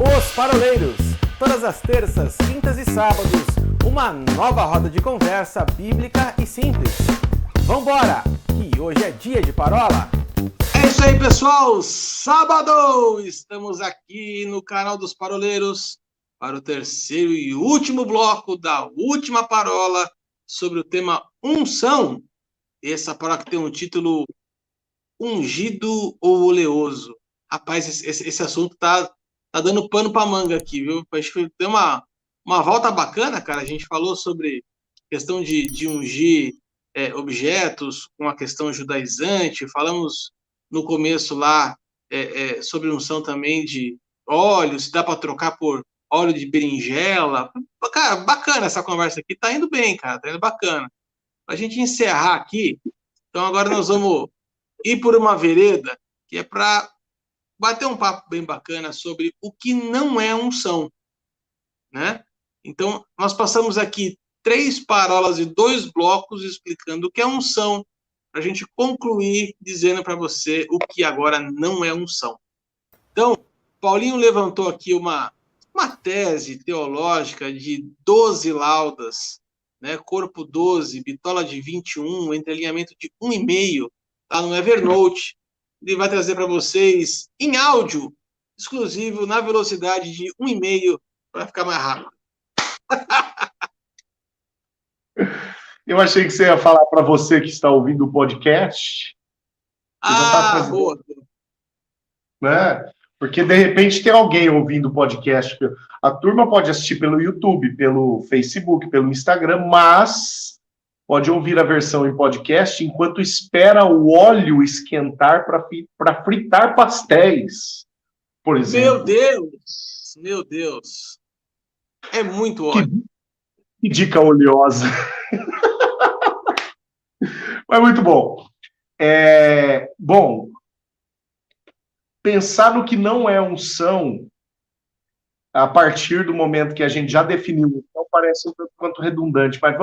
Os Paroleiros, todas as terças, quintas e sábados, uma nova roda de conversa bíblica e simples. Vambora, que hoje é dia de parola. É isso aí, pessoal, sábado! Estamos aqui no canal dos Paroleiros para o terceiro e último bloco da última parola sobre o tema unção. Essa parola que tem um título ungido ou oleoso. Rapaz, esse assunto tá dando pano para manga aqui, viu? Acho que tem uma volta bacana, cara. A gente falou sobre questão de ungir objetos com a questão judaizante. Falamos no começo lá sobre unção também de óleo, se dá para trocar por óleo de berinjela. Cara, bacana essa conversa aqui. Tá indo bem, cara. Tá indo bacana. Para a gente encerrar aqui, então agora nós vamos ir por uma vereda que é para bater um papo bem bacana sobre o que não é unção, né? Então, nós passamos aqui 3 parolas e 2 blocos explicando o que é unção, para a gente concluir dizendo para você o que agora não é unção. Então, Paulinho levantou aqui uma tese teológica de 12 laudas, né? Corpo 12, bitola de 21, entrelinhamento de 1,5, tá no Evernote. Ele vai trazer para vocês em áudio exclusivo na velocidade de 1,5 para ficar mais rápido. Eu achei que você ia falar para você que está ouvindo o podcast. Boa. Né? Porque, de repente, tem alguém ouvindo o podcast. A turma pode assistir pelo YouTube, pelo Facebook, pelo Instagram, mas pode ouvir a versão em podcast enquanto espera o óleo esquentar para fritar pastéis, por exemplo. Meu Deus. É muito óleo. Que dica oleosa. Mas muito bom. Bom, pensar no que não é unção, a partir do momento que a gente já definiu, então parece um tanto quanto redundante, mas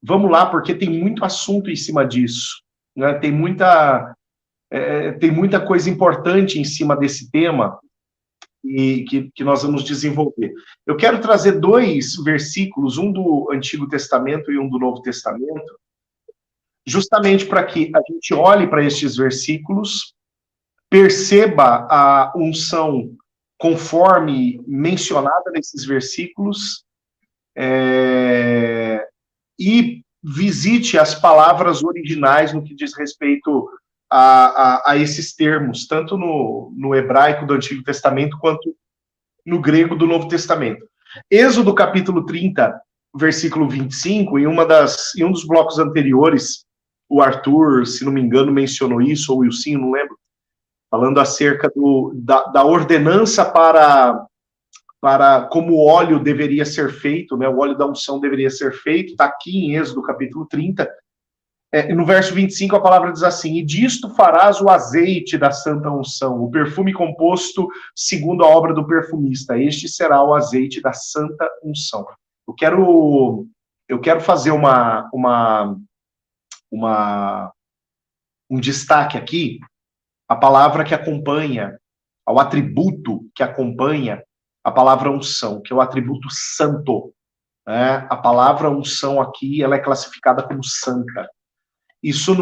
vamos lá, porque tem muito assunto em cima disso, né? Tem muita coisa importante em cima desse tema e que nós vamos desenvolver. Eu quero trazer 2 versículos, um do Antigo Testamento e um do Novo Testamento, justamente para que a gente olhe para estes versículos, perceba a unção conforme mencionada nesses versículos, e visite as palavras originais no que diz respeito a esses termos, tanto no hebraico do Antigo Testamento quanto no grego do Novo Testamento. Êxodo capítulo 30, versículo 25, em um dos blocos anteriores, o Arthur, se não me engano, mencionou isso, ou o Wilson, não lembro, falando acerca da ordenança para como o óleo deveria ser feito, né? O óleo da unção deveria ser feito, está aqui em Êxodo capítulo 30, no verso 25 a palavra diz assim: e disto farás o azeite da santa unção, o perfume composto segundo a obra do perfumista, este será o azeite da santa unção. Eu quero fazer um destaque aqui, a palavra que acompanha, ao atributo que acompanha a palavra unção, que é o atributo santo. Né? A palavra unção aqui, ela é classificada como santa. Isso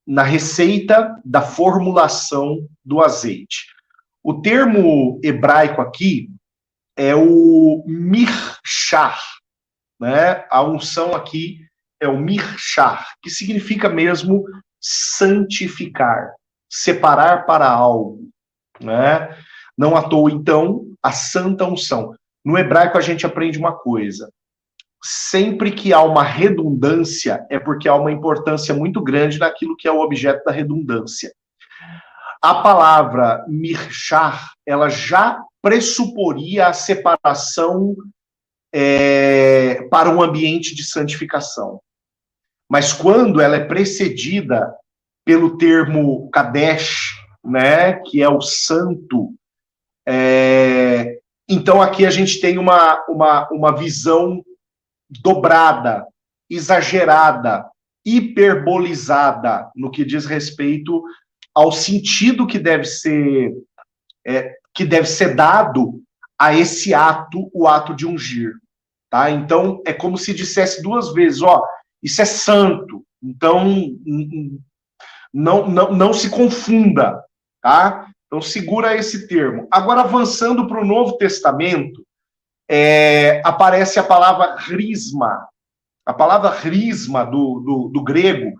na receita da formulação do azeite. O termo hebraico aqui é o mirchar, né? A unção aqui é o mirchar, que significa mesmo santificar, separar para algo, né? Não à toa, então, a santa unção. No hebraico a gente aprende uma coisa: sempre que há uma redundância, é porque há uma importância muito grande naquilo que é o objeto da redundância. A palavra mirchar, ela já pressuporia a separação para um ambiente de santificação. Mas quando ela é precedida pelo termo kadesh, né, que é o santo, então aqui a gente tem uma visão dobrada, exagerada, hiperbolizada no que diz respeito ao sentido que deve ser que deve ser dado a esse ato, o ato de ungir. Tá? Então, é como se dissesse duas vezes, ó, isso é santo, então não se confunda, tá? Então, segura esse termo. Agora, avançando para o Novo Testamento, aparece a palavra risma. A palavra risma do grego,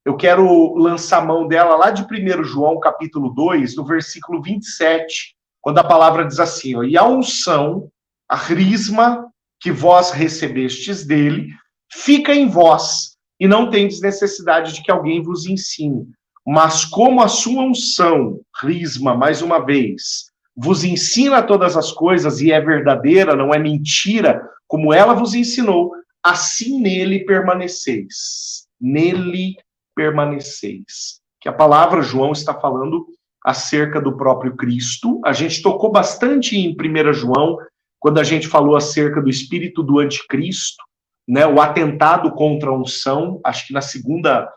eu quero lançar a mão dela lá de 1 João, capítulo 2, no versículo 27, quando a palavra diz assim, ó, e a unção, a risma que vós recebestes dele, fica em vós, e não tendes necessidade de que alguém vos ensine. Mas como a sua unção, risma, mais uma vez, vos ensina todas as coisas e é verdadeira, não é mentira, como ela vos ensinou, assim nele permaneceis. Nele permaneceis. Que a palavra, João está falando acerca do próprio Cristo. A gente tocou bastante em 1 João, quando a gente falou acerca do espírito do anticristo, né, o atentado contra a unção, acho que na segunda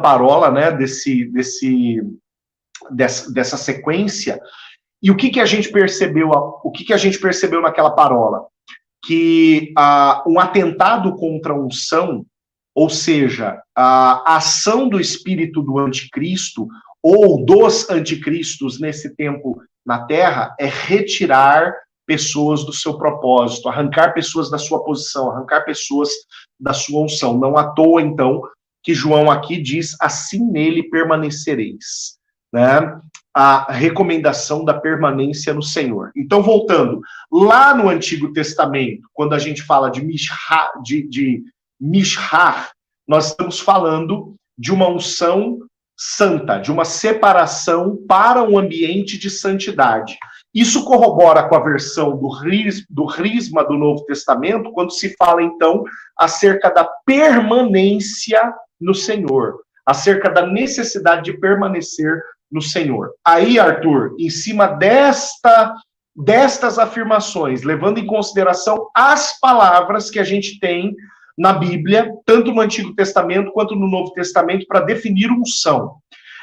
parola, né, dessa sequência. E o que a gente percebeu? O que a gente percebeu naquela parola? Que um atentado contra a unção, ou seja, a ação do espírito do anticristo ou dos anticristos nesse tempo na Terra é retirar pessoas do seu propósito, arrancar pessoas da sua posição, arrancar pessoas da sua unção. Não à toa, então, que João aqui diz, assim nele permanecereis, né? A recomendação da permanência no Senhor. Então, voltando, lá no Antigo Testamento, quando a gente fala de Mishrar, nós estamos falando de uma unção santa, de uma separação para um ambiente de santidade. Isso corrobora com a versão do Risma do Novo Testamento, quando se fala, então, acerca da permanência no Senhor, acerca da necessidade de permanecer no Senhor. Aí, Arthur, em cima destas afirmações, levando em consideração as palavras que a gente tem na Bíblia, tanto no Antigo Testamento quanto no Novo Testamento, para definir unção.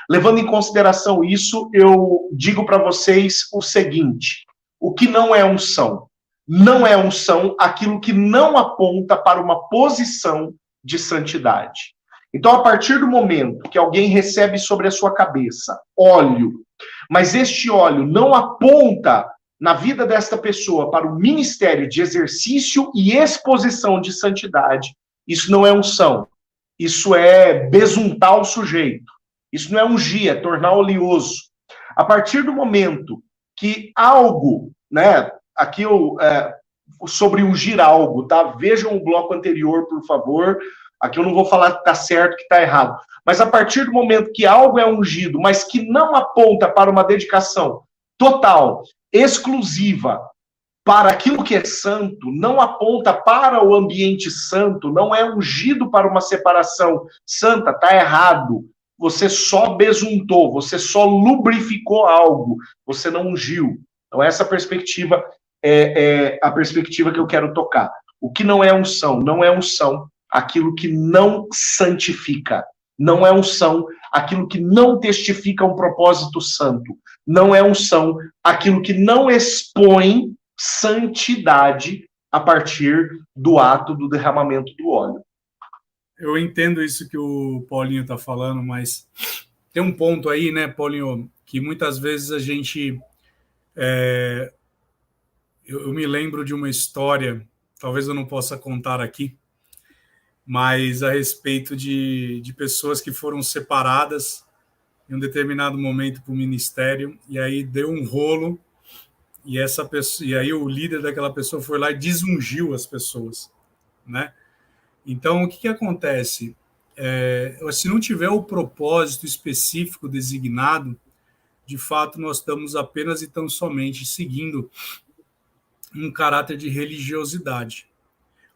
Levando em consideração isso, eu digo para vocês o seguinte: o que não é unção? Não é unção aquilo que não aponta para uma posição de santidade. Então, a partir do momento que alguém recebe sobre a sua cabeça óleo, mas este óleo não aponta na vida desta pessoa para o ministério de exercício e exposição de santidade, isso não é unção. Isso é besuntar o sujeito. Isso não é ungir, é tornar oleoso. A partir do momento que algo, né, aqui sobre ungir algo, tá? Vejam o bloco anterior, por favor. Aqui eu não vou falar que está certo, que está errado. Mas a partir do momento que algo é ungido, mas que não aponta para uma dedicação total, exclusiva, para aquilo que é santo, não aponta para o ambiente santo, não é ungido para uma separação santa, está errado. Você só besuntou, você só lubrificou algo, você não ungiu. Então essa perspectiva é a perspectiva que eu quero tocar. O que não é unção? Não é unção aquilo que não santifica. Não é unção aquilo que não testifica um propósito santo. Não é unção aquilo que não expõe santidade a partir do ato do derramamento do óleo. Eu entendo isso que o Paulinho está falando, mas tem um ponto aí, né, Paulinho, que muitas vezes a gente... Eu me lembro de uma história, talvez eu não possa contar aqui, mas a respeito de pessoas que foram separadas em um determinado momento para o ministério, e aí deu um rolo, e aí o líder daquela pessoa foi lá e desungiu as pessoas, né? Então, o que acontece? Se não tiver o propósito específico designado, de fato, nós estamos apenas e tão somente seguindo um caráter de religiosidade.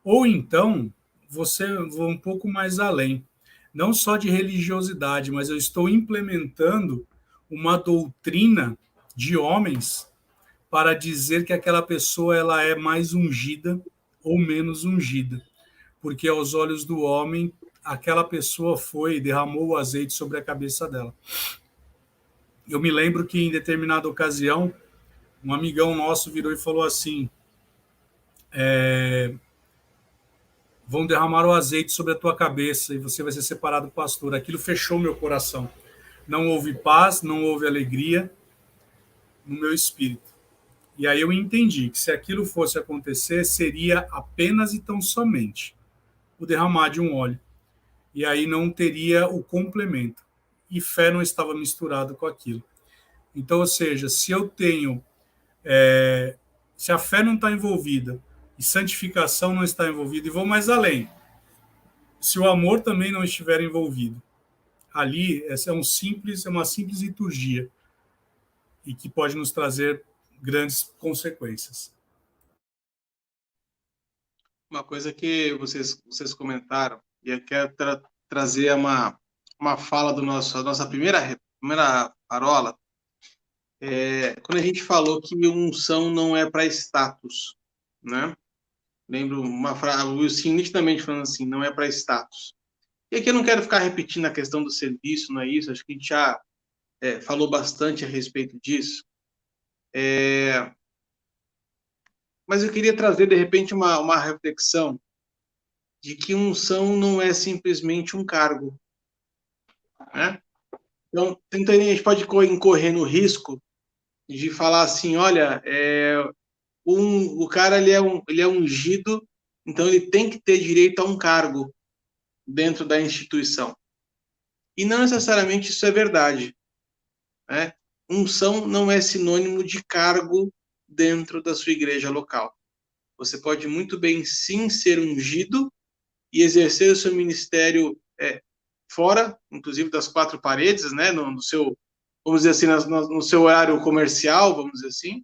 Ou então, você vai um pouco mais além, não só de religiosidade, mas eu estou implementando uma doutrina de homens para dizer que aquela pessoa ela é mais ungida ou menos ungida, porque aos olhos do homem, aquela pessoa derramou o azeite sobre a cabeça dela. Eu me lembro que em determinada ocasião, um amigão nosso virou e falou assim, vão derramar o azeite sobre a tua cabeça e você vai ser separado pastor. Aquilo fechou meu coração. Não houve paz, não houve alegria no meu espírito. E aí eu entendi que se aquilo fosse acontecer, seria apenas e tão somente o derramar de um óleo. E aí não teria o complemento. E fé não estava misturado com aquilo. Então, ou seja, se eu tenho... se a fé não está envolvida e santificação não está envolvida, e vou mais além, se o amor também não estiver envolvido, ali essa é uma simples liturgia e que pode nos trazer grandes consequências. Uma coisa que vocês comentaram, e eu quero trazer uma fala da nossa primeira parola, quando a gente falou que unção não é para status, né? Lembro uma frase, o Wilson nitidamente falando assim, não é para status. E aqui eu não quero ficar repetindo a questão do serviço, não é isso, acho que a gente já falou bastante a respeito disso. Mas eu queria trazer, de repente, uma reflexão de que unção não é simplesmente um cargo, né? Então, a gente pode incorrer no risco de falar assim, olha, o cara ele é ungido, então ele tem que ter direito a um cargo dentro da instituição. E não necessariamente isso é verdade, né? Unção não é sinônimo de cargo dentro da sua igreja local. Você pode muito bem, sim, ser ungido e exercer o seu ministério fora, inclusive das quatro paredes, né? No seu, vamos dizer assim, no seu horário comercial, vamos dizer assim.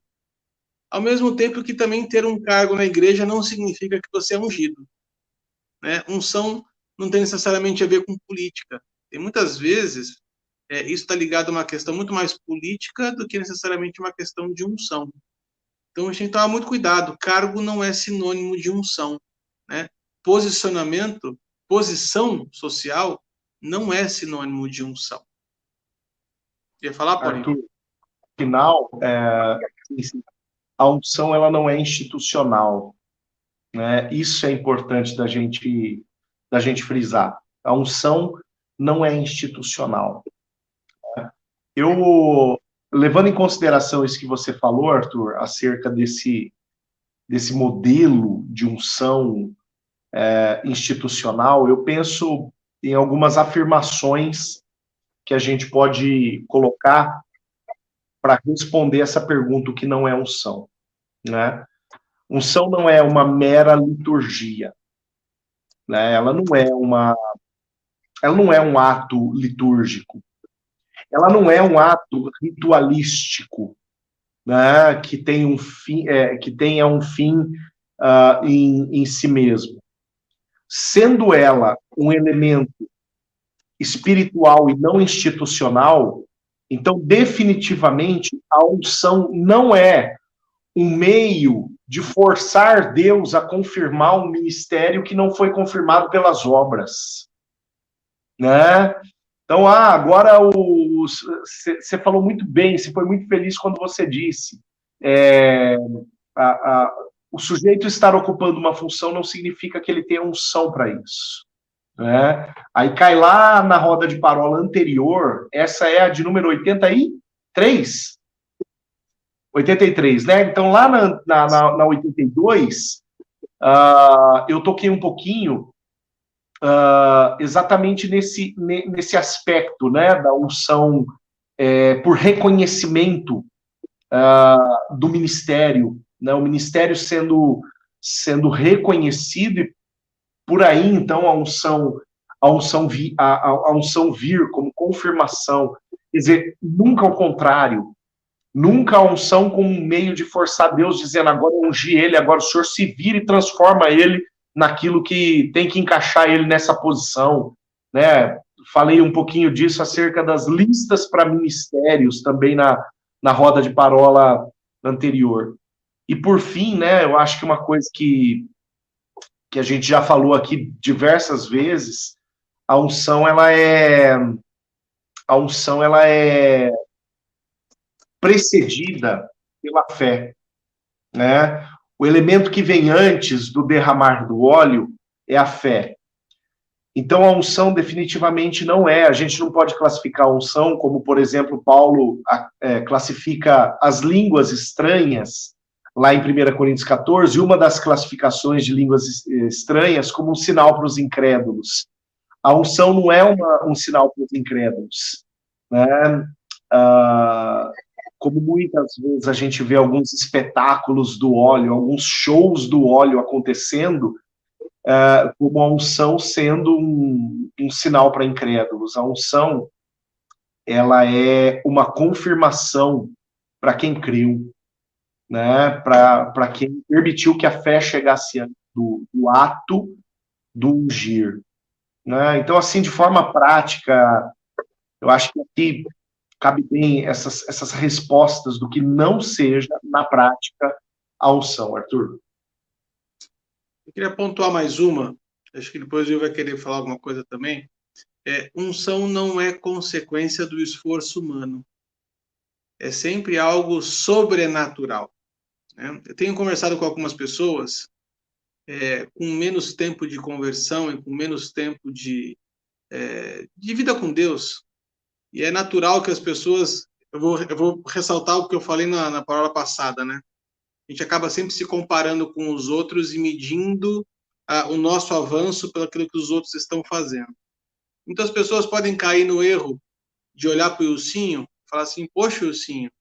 Ao mesmo tempo que também ter um cargo na igreja não significa que você é ungido, né? Unção não tem necessariamente a ver com política. E muitas vezes isso está ligado a uma questão muito mais política do que necessariamente uma questão de unção. Então a gente tem que tomar muito cuidado. Cargo não é sinônimo de unção, né? Posicionamento, posição social não é sinônimo de unção. Queria falar, Paulinho? Arthur, final, a unção ela não é institucional, né? Isso é importante da gente frisar. A unção não é institucional. Eu, levando em consideração isso que você falou, Arthur, acerca desse modelo de unção institucional, eu penso em algumas afirmações que a gente pode colocar para responder essa pergunta, o que não é unção, né? Unção não é uma mera liturgia, né? Ela não é um ato litúrgico, ela não é um ato ritualístico, né? Que tem um fim, que tenha um fim em si mesmo. Sendo ela um elemento espiritual e não institucional, então, definitivamente, a unção não é um meio de forçar Deus a confirmar um ministério que não foi confirmado pelas obras, né? Então, agora você falou muito bem, você foi muito feliz quando você disse o sujeito estar ocupando uma função não significa que ele tenha unção para isso, né? Aí cai lá na roda de parola anterior, essa é a de número 83, né? Então lá na 82, eu toquei um pouquinho exatamente nesse aspecto, né, da unção por reconhecimento do ministério, né, o ministério sendo reconhecido e por aí, então, a unção vir como confirmação. Quer dizer, nunca ao contrário. Nunca a unção como um meio de forçar Deus, dizendo, agora eu ungi ele, agora o Senhor se vira e transforma ele naquilo que tem que encaixar ele nessa posição, né? Falei um pouquinho disso acerca das listas para ministérios, também na roda de parola anterior. E, por fim, né, eu acho que uma coisa que a gente já falou aqui diversas vezes, a unção ela é precedida pela fé, né? O elemento que vem antes do derramar do óleo é a fé. Então, a unção definitivamente não é. A gente não pode classificar a unção como, por exemplo, Paulo classifica as línguas estranhas, lá em 1 Coríntios 14, uma das classificações de línguas estranhas como um sinal para os incrédulos. A unção não é um sinal para os incrédulos, né? Como muitas vezes a gente vê alguns espetáculos do óleo, alguns shows do óleo acontecendo, como a unção sendo um sinal para incrédulos. A unção, ela é uma confirmação para quem creu, né? Para quem permitiu que a fé chegasse antes do ato do ungir, né? Então, assim, de forma prática, eu acho que aqui cabe bem essas respostas do que não seja, na prática, a unção, Arthur. Eu queria pontuar mais uma, acho que depois eu vai querer falar alguma coisa também. Unção não é consequência do esforço humano. É sempre algo sobrenatural, né? Eu tenho conversado com algumas pessoas com menos tempo de conversão e com menos tempo de vida com Deus. E é natural que as pessoas... Eu vou ressaltar o que eu falei na palavra passada, né? A gente acaba sempre se comparando com os outros e medindo o nosso avanço pelo que os outros estão fazendo. Muitas pessoas podem cair no erro de olhar para o Ilcinho e falar assim, poxa, Ilcinho,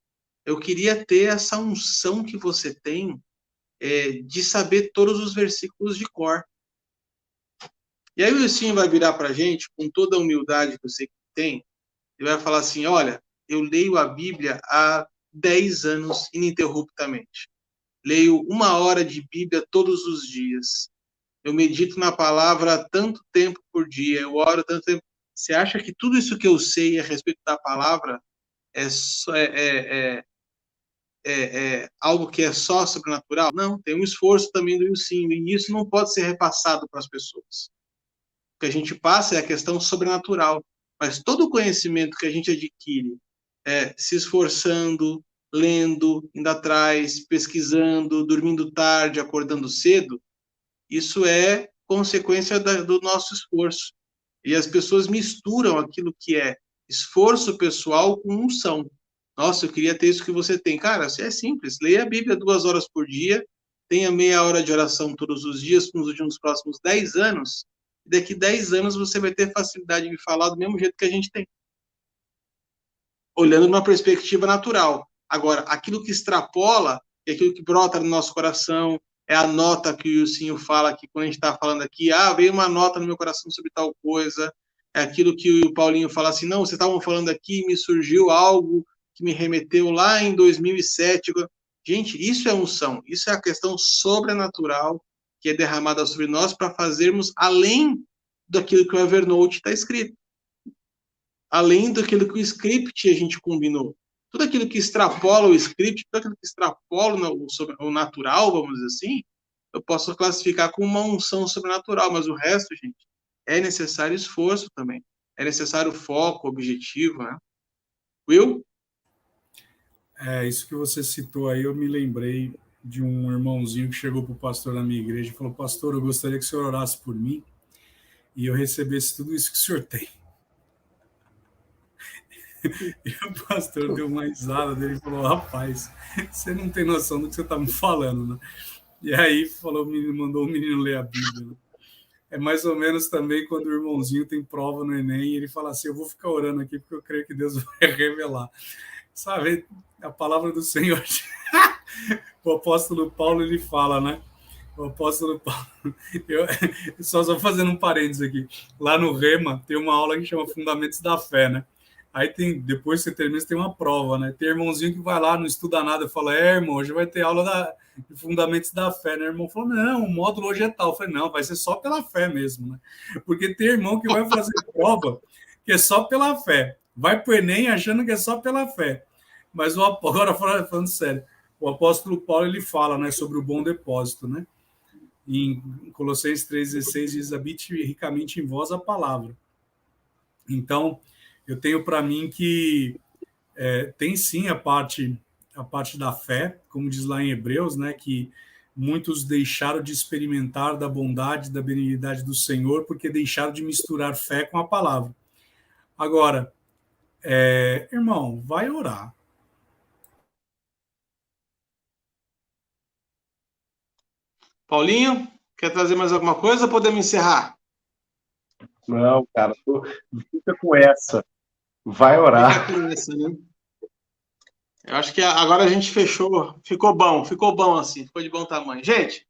eu queria ter essa unção que você tem de saber todos os versículos de cor. E aí o Ilcinho vai virar para a gente, com toda a humildade que eu sei que tem, e vai falar assim, olha, eu leio a Bíblia há 10 anos ininterruptamente. Leio 1 hora de Bíblia todos os dias. Eu medito na palavra tanto tempo por dia, eu oro tanto tempo. Você acha que tudo isso que eu sei a respeito da palavra é algo que é só sobrenatural? Não, tem um esforço também do Ilcinho, e isso não pode ser repassado para as pessoas. O que a gente passa é a questão sobrenatural, mas todo o conhecimento que a gente adquire se esforçando, lendo, indo atrás, pesquisando, dormindo tarde, acordando cedo, isso é consequência do nosso esforço. E as pessoas misturam aquilo que é esforço pessoal com unção. Nossa, eu queria ter isso que você tem. Cara, é simples. Leia a Bíblia 2 horas por dia, tenha meia hora de oração todos os dias, nos próximos 10 anos, e daqui 10 anos você vai ter facilidade de falar do mesmo jeito que a gente tem. Olhando numa perspectiva natural. Agora, aquilo que extrapola é aquilo que brota no nosso coração, é a nota que o Ilcinho fala aqui, quando a gente está falando aqui, veio uma nota no meu coração sobre tal coisa, é aquilo que o Paulinho fala assim, não, vocês estavam falando aqui, me surgiu algo que me remeteu lá em 2007. Gente, isso é unção, isso é a questão sobrenatural que é derramada sobre nós para fazermos além daquilo que o Evernote está escrito. Além daquilo que o script a gente combinou. Tudo aquilo que extrapola o script, tudo aquilo que extrapola o natural, vamos dizer assim, eu posso classificar como uma unção sobrenatural, mas o resto, gente, é necessário esforço também. É necessário foco, objetivo, né? Will? Isso que você citou aí, eu me lembrei de um irmãozinho que chegou para o pastor da minha igreja e falou, pastor, eu gostaria que o senhor orasse por mim e eu recebesse tudo isso que o senhor tem. E o pastor deu uma risada dele e falou, rapaz, você não tem noção do que você está me falando, né? E aí mandou o menino ler a Bíblia, né? É mais ou menos também quando o irmãozinho tem prova no Enem e ele fala assim, eu vou ficar orando aqui porque eu creio que Deus vai revelar. Sabe, a palavra do Senhor. O apóstolo Paulo, ele fala, né? O apóstolo Paulo... Só fazendo um parênteses aqui. Lá no Rema tem uma aula que chama Fundamentos da Fé, né? Aí depois que você termina, você tem uma prova, né? Tem irmãozinho que vai lá, não estuda nada, fala, irmão, hoje vai ter aula de Fundamentos da Fé, né? O irmão falou, não, o módulo hoje é tal. Eu falei, não, vai ser só pela fé mesmo, né? Porque tem irmão que vai fazer prova que é só pela fé. Vai pro Enem achando que é só pela fé. Mas agora, falando sério, o apóstolo Paulo, ele fala, né, sobre o bom depósito, né? Em Colossenses 3,16 diz, habite ricamente em vós a palavra. Então, eu tenho para mim que tem sim a parte a parte da fé, como diz lá em Hebreus, né, que muitos deixaram de experimentar da bondade, da benignidade do Senhor, porque deixaram de misturar fé com a palavra. Agora, irmão, vai orar. Paulinho, quer trazer mais alguma coisa ou podemos encerrar? Não, cara, fica com essa. Vai orar. Fica com essa, né? Eu acho que agora a gente fechou. Ficou bom assim, ficou de bom tamanho. Gente,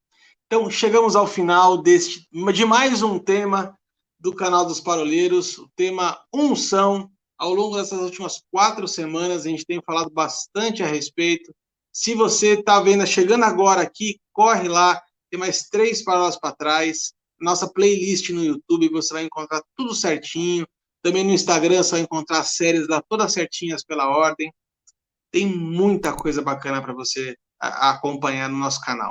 então chegamos ao final de mais um tema do canal dos Paroleiros, o tema unção. Ao longo dessas últimas 4 semanas, a gente tem falado bastante a respeito. Se você está vendo, chegando agora aqui, corre lá, tem mais 3 parólias para trás. Nossa playlist no YouTube, você vai encontrar tudo certinho. Também no Instagram, você vai encontrar as séries lá todas certinhas pela ordem. Tem muita coisa bacana para você acompanhar no nosso canal.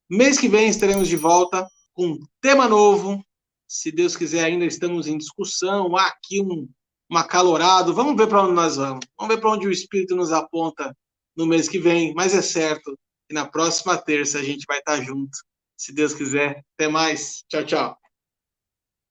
Mês que vem estaremos de volta com um tema novo. Se Deus quiser, ainda estamos em discussão. Há aqui um acalorado. Vamos ver para onde nós vamos. Vamos ver para onde o Espírito nos aponta no mês que vem. Mas é certo que na próxima terça a gente vai estar junto. Se Deus quiser. Até mais. Tchau, tchau.